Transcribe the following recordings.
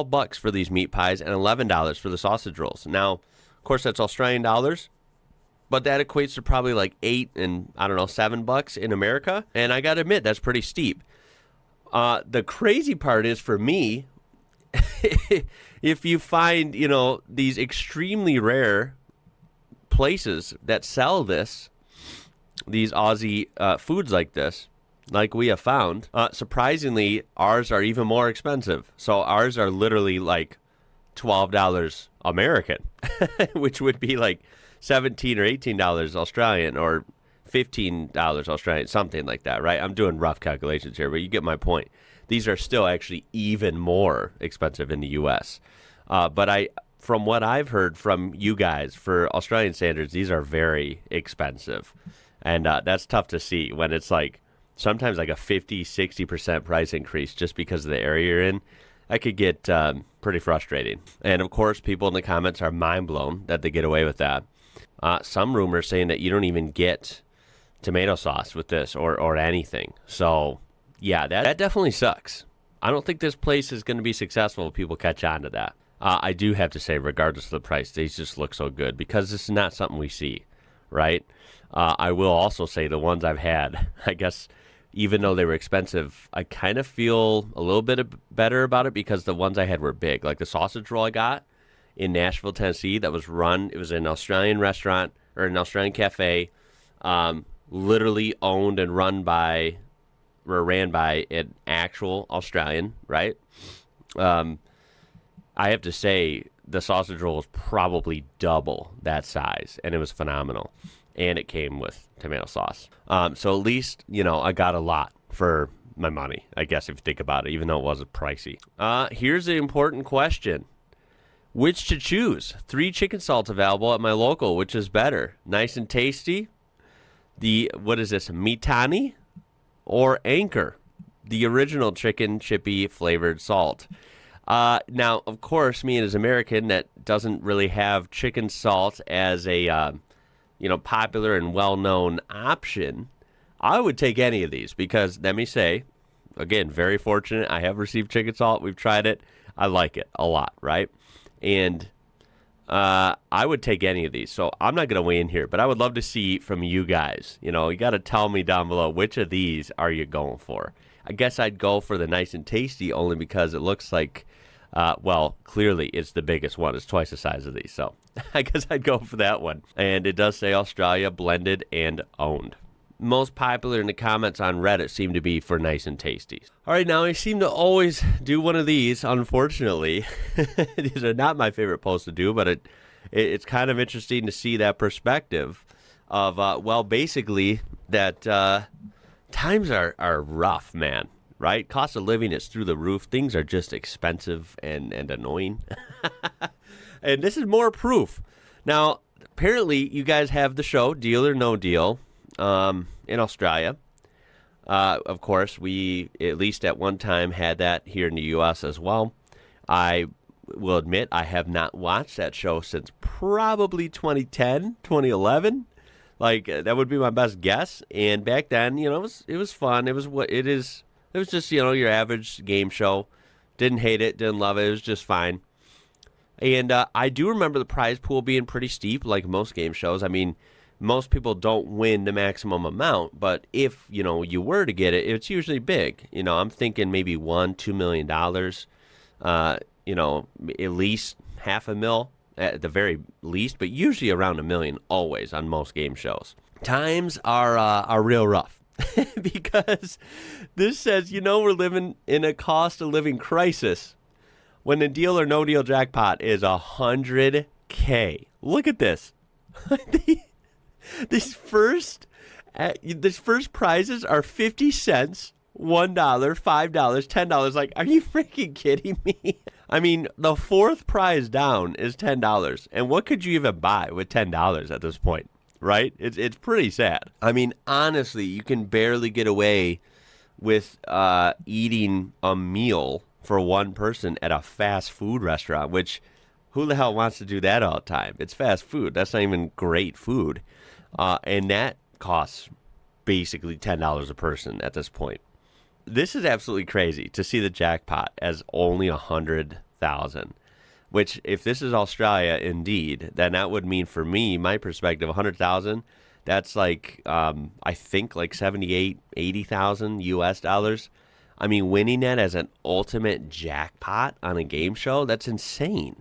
$12 for these meat pies and $11 for the sausage rolls. Now, of course, that's Australian dollars, but that equates to probably like $8 and I don't know, $7 in America. And I got to admit, that's pretty steep. The crazy part is for me, if you find, these extremely rare places that sell these Aussie foods like this, like we have found, surprisingly, ours are even more expensive. So ours are literally like $12 American, which would be like $17 or $18 Australian or $15 Australian, something like that, right? I'm doing rough calculations here, but you get my point. These are still actually even more expensive in the U.S. But from what I've heard from you guys, for Australian standards, these are very expensive. And that's tough to see when it's like sometimes like a 50, 60% price increase just because of the area you're in. That could get pretty frustrating. And of course, people in the comments are mind blown that they get away with that. Some rumors saying that you don't even get tomato sauce with this or anything. So yeah, that definitely sucks. I don't think this place is going to be successful if people catch on to that. I do have to say, regardless of the price, these just look so good because this is not something we see, right? I will also say the ones I've had, I guess, even though they were expensive, I kind of feel a little bit better about it because the ones I had were big. Like the sausage roll I got in Nashville, Tennessee, it was an Australian restaurant or an Australian cafe, literally owned and ran by an actual Australian, right? I have to say the sausage roll was probably double that size, and it was phenomenal. And it came with tomato sauce. So at least, I got a lot for my money, I guess, if you think about it, even though it was pricey. Here's the important question. Which to choose? 3 chicken salts available at my local. Which is better? Nice and tasty? What is this, Mitani? Or Anchor? The original chicken chippy flavored salt. Now, of course, me as an American that doesn't really have chicken salt as a popular and well-known option, I would take any of these because, let me say, again, very fortunate. I have received chicken salt. We've tried it. I like it a lot, right? And I would take any of these. So I'm not going to weigh in here, but I would love to see from you guys. You got to tell me down below, which of these are you going for? I guess I'd go for the nice and tasty only because it looks like, clearly it's the biggest one. It's twice the size of these. So I guess I'd go for that one. And it does say Australia blended and owned. Most popular in the comments on Reddit seem to be for nice and tasty. All right, now I seem to always do one of these, unfortunately. These are not my favorite posts to do, but it's kind of interesting to see that perspective of, basically that times are rough, man, right? Cost of living is through the roof. Things are just expensive and annoying. And this is more proof. Now, apparently, you guys have the show, Deal or No Deal, in Australia. Of course, we, at least at one time, had that here in the U.S. as well. I will admit I have not watched that show since probably 2010, 2011. Like, that would be my best guess. And back then, it was fun. It was what it is. It was just, your average game show. Didn't hate it, didn't love it. It was just fine. And I do remember the prize pool being pretty steep, like most game shows. I mean, most people don't win the maximum amount, but if, you were to get it, it's usually big. I'm thinking maybe $1-2 million, at least $500,000 at the very least, but usually around $1 million always on most game shows. Times are real rough because this says, we're living in a cost of living crisis when the Deal or No Deal jackpot is $100K. Look at this. These first prizes are 50 cents, $1, $5, $10. Like, are you freaking kidding me? I mean, the fourth prize down is $10. And what could you even buy with $10 at this point, right? It's pretty sad. I mean, honestly, you can barely get away with eating a meal for one person at a fast food restaurant, which who the hell wants to do that all the time? It's fast food. That's not even great food. And that costs basically $10 a person at this point. This is absolutely crazy to see the jackpot as only $100,000. 100,000. Which, if this is Australia, indeed, then that would mean for me, my perspective, 100,000. That's like, I think like 78, 80,000 US dollars. I mean, winning that as an ultimate jackpot on a game show, that's insane.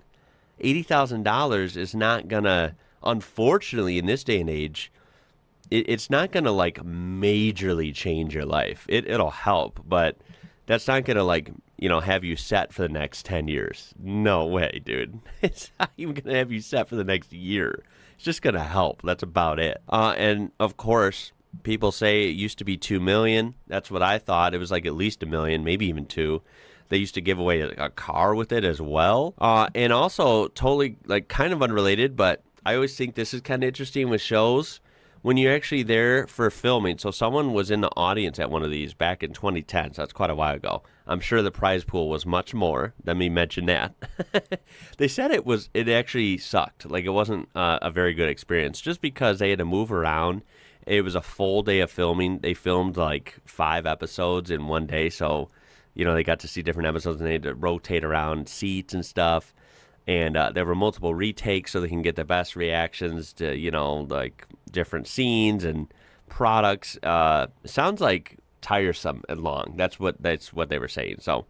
$80,000 is not gonna, unfortunately, in this day and age, it's not gonna like majorly change your life. It'll help, but that's not gonna like, have you set for the next 10 years. No way, dude. It's not even gonna have you set for the next year. It's just gonna help. That's about it. And of course, people say it used to be 2 million. That's what I thought. It was like at least 1 million, maybe even 2. They used to give away a car with it as well. And also, totally, like, kind of unrelated, but I always think this is kind of interesting with shows when you're actually there for filming. So someone was in the audience at one of these back in 2010, so that's quite a while ago. I'm sure the prize pool was much more. Let me mention that. They said it actually sucked. Like, it wasn't a very good experience just because they had to move around. It was a full day of filming. They filmed like 5 episodes in one day, so they got to see different episodes, and they had to rotate around seats and stuff. And there were multiple retakes so they can get the best reactions to, like different scenes and products. Sounds like tiresome and long. That's what they were saying. So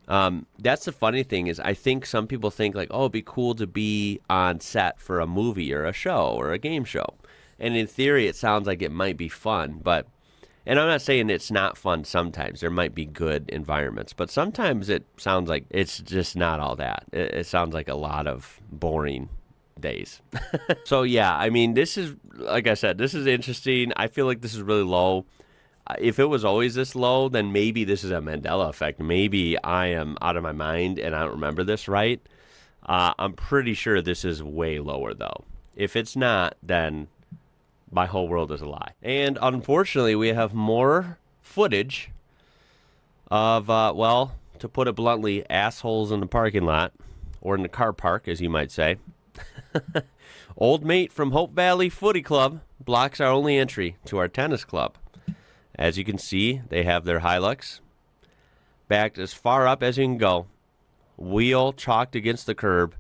that's the funny thing is I think some people think like, oh, it'd be cool to be on set for a movie or a show or a game show. And in theory, it sounds like it might be fun, and I'm not saying it's not fun sometimes. There might be good environments, but sometimes it sounds like it's just not all that. It sounds like a lot of boring days. So, yeah, I mean, this is, like I said, this is interesting. I feel like this is really low. If it was always this low, then maybe this is a Mandela effect. Maybe I am out of my mind and I don't remember this right. I'm pretty sure this is way lower, though. If it's not, then my whole world is a lie. And unfortunately, we have more footage of, to put it bluntly, assholes in the parking lot, or in the car park, as you might say. Old mate from Hope Valley Footy Club blocks our only entry to our tennis club. As you can see, they have their Hilux backed as far up as you can go, wheel chalked against the curb.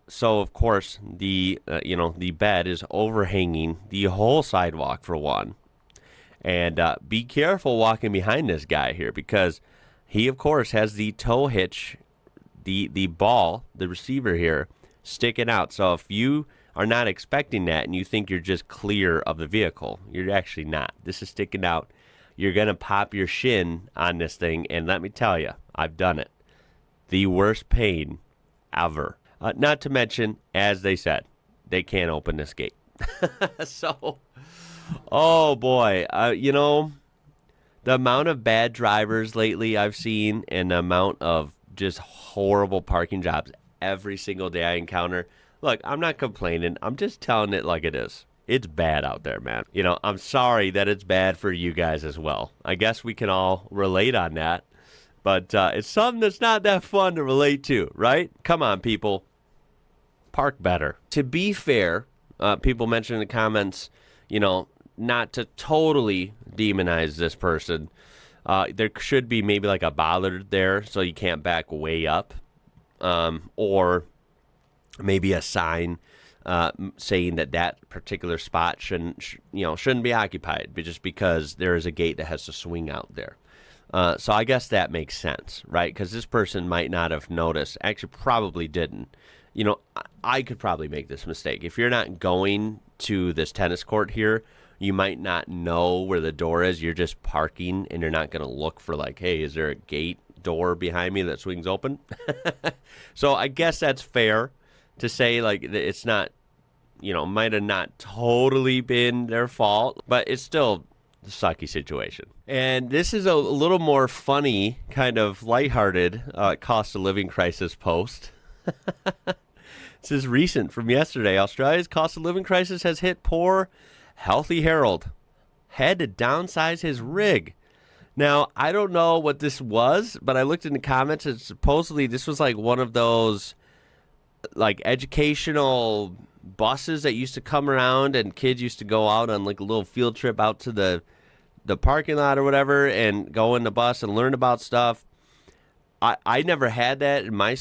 So of course the bed is overhanging the whole sidewalk for one, and be careful walking behind this guy here because he of course has the tow hitch, the ball, the receiver here sticking out. So if you are not expecting that and you think you're just clear of the vehicle, you're actually not. This is sticking out. You're gonna pop your shin on this thing, and let me tell you, I've done it. The worst pain ever. Not to mention, as they said, they can't open this gate. So, oh boy, the amount of bad drivers lately I've seen and the amount of just horrible parking jobs every single day I encounter. Look, I'm not complaining. I'm just telling it like it is. It's bad out there, man. I'm sorry that it's bad for you guys as well. I guess we can all relate on that. But it's something that's not that fun to relate to, right? Come on, people. Park better. To be fair, people mentioned in the comments, not to totally demonize this person. There should be maybe like a bollard there so you can't back way up. Or maybe a sign saying that particular spot shouldn't be occupied, but just because there is a gate that has to swing out there. So I guess that makes sense, right? Because this person might not have noticed, actually probably didn't. I could probably make this mistake. If you're not going to this tennis court here, you might not know where the door is. You're just parking, and you're not going to look for like, hey, is there a gate door behind me that swings open? So I guess that's fair to say, like, it's not, might have not totally been their fault, but it's still a sucky situation. And this is a little more funny, kind of lighthearted cost of living crisis post. This is recent from yesterday. Australia's cost of living crisis has hit poor, healthy Harold. Had to downsize his rig. Now, I don't know what this was, but I looked in the comments and supposedly this was like one of those like educational buses that used to come around and kids used to go out on like a little field trip out to the parking lot or whatever and go in the bus and learn about stuff. I never had that in my